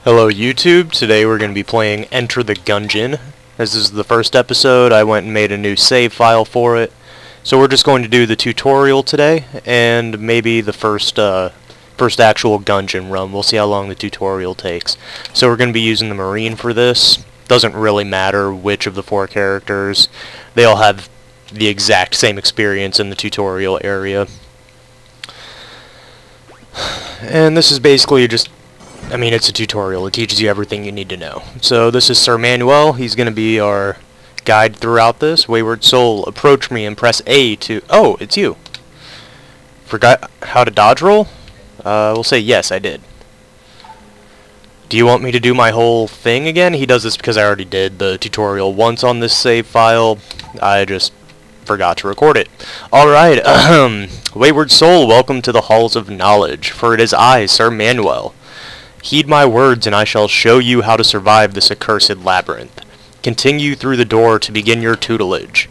Hello YouTube, today we're going to be playing Enter the Gungeon. This is the first episode. I went and made a new save file for it. So we're just going to do the tutorial today, and maybe the first actual Gungeon run. We'll see how long the tutorial takes. So we're going to be using the Marine for this. Doesn't really matter which of the four characters. They all have the exact same experience in the tutorial area. And this is basically just, it's a tutorial. It teaches you everything you need to know. So this is Sir Manuel. He's going to be our guide throughout this. Wayward soul, approach me and press A to... Oh, it's you. Forgot how to dodge roll? We'll say yes, I did. Do you want me to do my whole thing again? He does this because I already did the tutorial once on this save file. I just forgot to record it. Alright, Wayward soul, welcome to the halls of knowledge, for it is I, Sir Manuel. Heed my words, and I shall show you how to survive this accursed labyrinth. Continue through the door to begin your tutelage.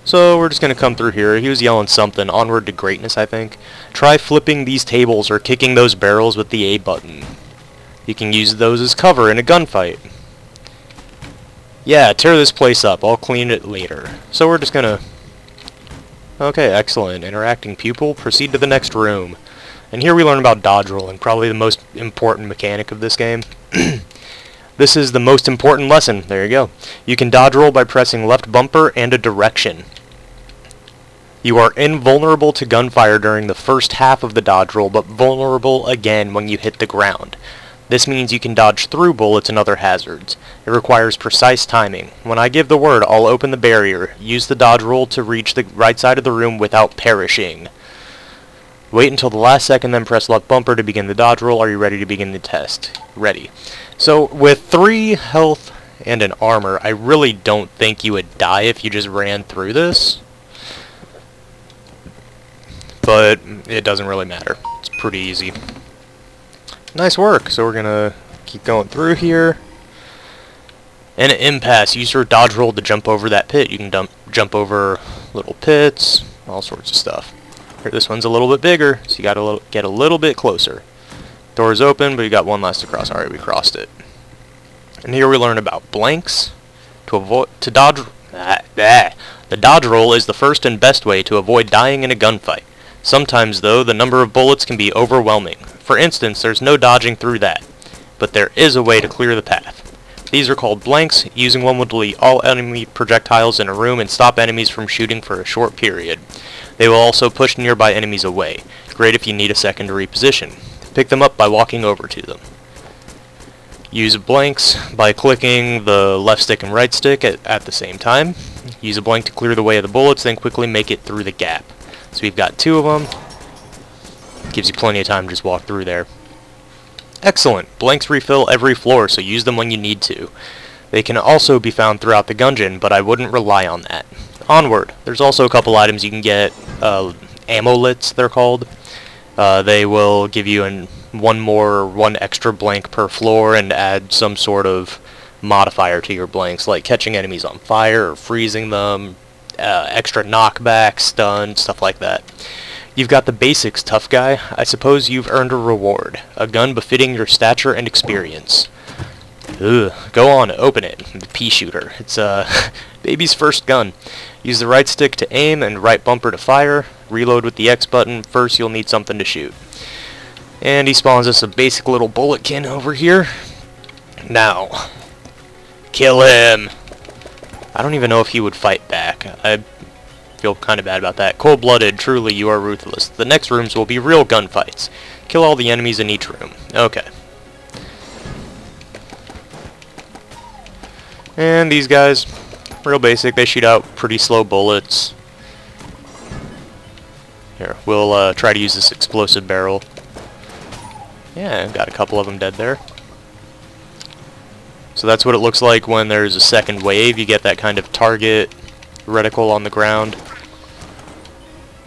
So we're just going to come through here. He was yelling something. Onward to greatness, I think. Try flipping these tables or kicking those barrels with the A button. You can use those as cover in a gunfight. Yeah, tear this place up. I'll clean it later. So we're just going to... Okay, excellent. Interacting pupil. Proceed to the next room. And here we learn about dodge rolling, probably the most important mechanic of this game. This is the most important lesson. There you go. You can dodge roll by pressing left bumper and a direction. You are invulnerable to gunfire during the first half of the dodge roll, but vulnerable again when you hit the ground. This means you can dodge through bullets and other hazards. It requires precise timing. When I give the word, I'll open the barrier. Use the dodge roll to reach the right side of the room without perishing. Wait until the last second, then press left bumper to begin the dodge roll. Are you ready to begin the test? Ready. So, with 3 health and an armor, I really don't think you would die if you just ran through this. But it doesn't really matter. It's pretty easy. Nice work. So we're gonna keep going through here. And an impasse. Use your dodge roll to jump over that pit. You can jump over little pits, all sorts of stuff. Here, this one's a little bit bigger, so you gotta get a little bit closer. Door's open, but you got one last to cross. Alright, we crossed it. And here we learn about blanks. The dodge roll is the first and best way to avoid dying in a gunfight. Sometimes, though, the number of bullets can be overwhelming. For instance, there's no dodging through that, but there is a way to clear the path. These are called blanks. Using one will delete all enemy projectiles in a room and stop enemies from shooting for a short period. They will also push nearby enemies away. Great if you need a second to reposition. Pick them up by walking over to them. Use blanks by clicking the left stick and right stick at the same time. Use a blank to clear the way of the bullets, then quickly make it through the gap. So we've got 2 of them. Gives you plenty of time to just walk through there. Excellent. Blanks refill every floor, so use them when you need to. They can also be found throughout the Gungeon, but I wouldn't rely on that. Onward. There's also a couple items you can get, amolets they're called. They will give you one extra blank per floor and add some sort of modifier to your blanks, like catching enemies on fire or freezing them, extra knockback, stun, stuff like that. You've got the basics, tough guy. I suppose you've earned a reward. A gun befitting your stature and experience. Ugh. Go on, open it. The pea shooter. It's baby's first gun. Use the right stick to aim and right bumper to fire. Reload with the X button. First you'll need something to shoot. And he spawns us a basic little bulletkin over here. Now, kill him. I don't even know if he would fight back. I feel kind of bad about that. Cold-blooded, truly you are ruthless. The next rooms will be real gunfights. Kill all the enemies in each room. Okay. And these guys, real basic. They shoot out pretty slow bullets. Here, we'll try to use this explosive barrel. Yeah, got a couple of them dead there. So that's what it looks like when there's a second wave. You get that kind of target reticle on the ground.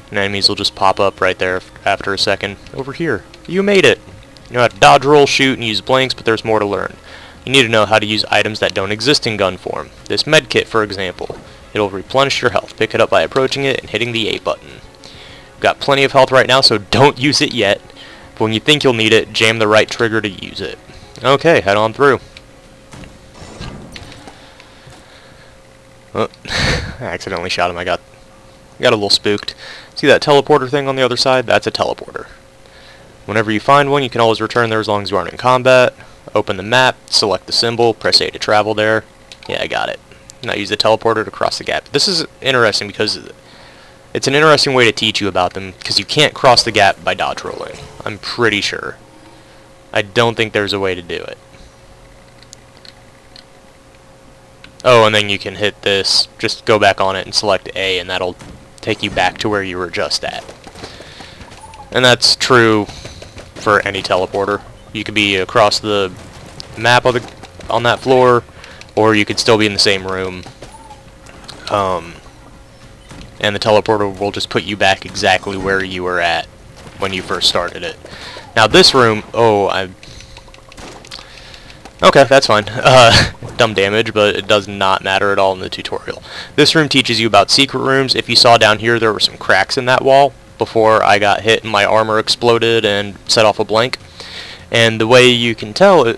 And enemies will just pop up right there after a second. Over here. You made it! You know how to dodge roll, shoot, and use blanks, but there's more to learn. You need to know how to use items that don't exist in gun form. This medkit, for example. It'll replenish your health. Pick it up by approaching it and hitting the A button. We've got plenty of health right now, so don't use it yet. But when you think you'll need it, jam the right trigger to use it. Okay, head on through. Oh, I accidentally shot him. I got a little spooked. See that teleporter thing on the other side? That's a teleporter. Whenever you find one, you can always return there as long as you aren't in combat. Open the map, select the symbol, press A to travel there. Yeah, I got it. Now use the teleporter to cross the gap. This is interesting because it's an interesting way to teach you about them, because you can't cross the gap by dodge rolling. I'm pretty sure. I don't think there's a way to do it. Oh, and then you can hit this, just go back on it and select A, and that'll take you back to where you were just at. And that's true for any teleporter. You could be across the map on that floor, or you could still be in the same room. And the teleporter will just put you back exactly where you were at when you first started it. Now this room, okay, that's fine. Dumb damage, but it does not matter at all in the tutorial. This room teaches you about secret rooms. If you saw down here, there were some cracks in that wall before I got hit and my armor exploded and set off a blank. And the way you can tell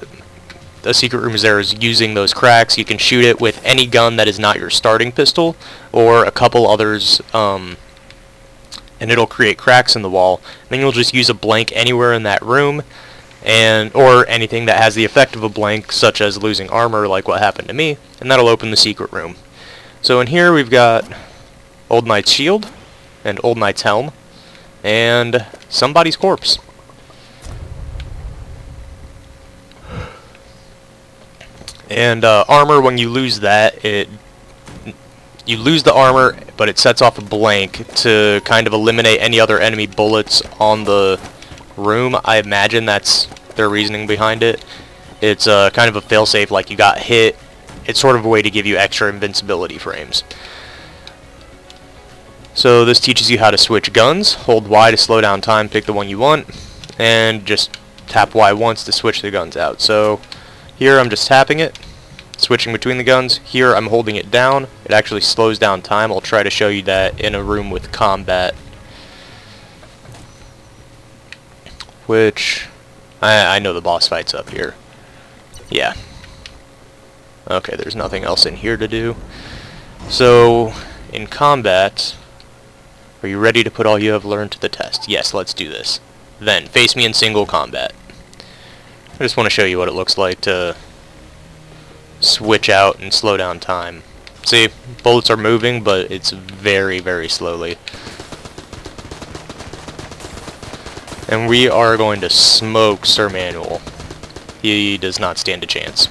a secret room is there is using those cracks. You can shoot it with any gun that is not your starting pistol, or a couple others, and it'll create cracks in the wall. Then you'll just use a blank anywhere in that room, or anything that has the effect of a blank, such as losing armor, like what happened to me, and that'll open the secret room. So in here we've got Old Knight's shield, and Old Knight's helm, and somebody's corpse. And armor, when you lose that, you lose the armor, but it sets off a blank to kind of eliminate any other enemy bullets on the room. I imagine that's their reasoning behind it. It's kind of a failsafe, like you got hit. It's sort of a way to give you extra invincibility frames. So this teaches you how to switch guns. Hold Y to slow down time, pick the one you want, and just tap Y once to switch the guns out. So here I'm just tapping it, switching between the guns. Here I'm holding it down. It actually slows down time. I'll try to show you that in a room with combat, which I know the boss fight's up here. Yeah. Okay, there's nothing else in here to do. So in combat, are you ready to put all you have learned to the test? Yes, let's do this. Then face me in single combat. I just want to show you what it looks like to switch out and slow down time. See, bullets are moving, but it's very, very slowly. And we are going to smoke Sir Manuel. He does not stand a chance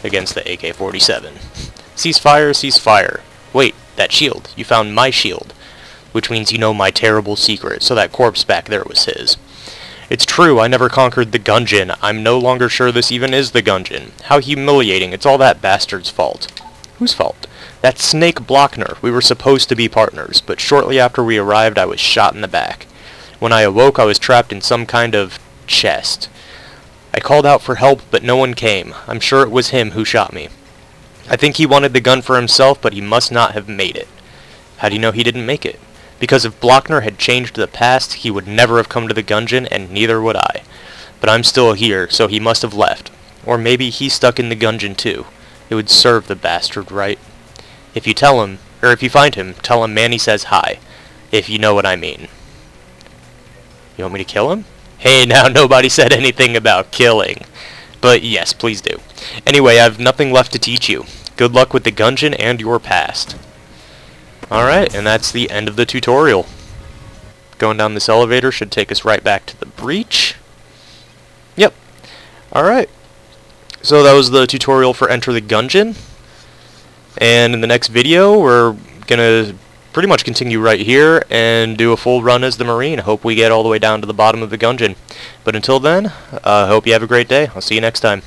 against the AK-47. Cease fire, cease fire. Wait, that shield. You found my shield, which means you know my terrible secret, so that corpse back there was his. It's true, I never conquered the Gungeon. I'm no longer sure this even is the Gungeon. How humiliating. It's all that bastard's fault. Whose fault? That snake Blockner. We were supposed to be partners, but shortly after we arrived I was shot in the back. When I awoke I was trapped in some kind of chest. I called out for help, but no one came. I'm sure it was him who shot me. I think he wanted the gun for himself, but he must not have made it. How do you know he didn't make it? Because if Blockner had changed the past, he would never have come to the Gungeon, and neither would I. But I'm still here, so he must have left. Or maybe he's stuck in the Gungeon too. It would serve the bastard right. If you tell him, or if you find him, tell him Manny says hi. If you know what I mean. You want me to kill him? Hey, now nobody said anything about killing. But yes, please do. Anyway, I have nothing left to teach you. Good luck with the Gungeon and your past. Alright, and that's the end of the tutorial. Going down this elevator should take us right back to the breach. Yep. Alright. So that was the tutorial for Enter the Gungeon. And in the next video, we're gonna pretty much continue right here and do a full run as the Marine. Hope we get all the way down to the bottom of the Gungeon. But until then, I hope you have a great day. I'll see you next time.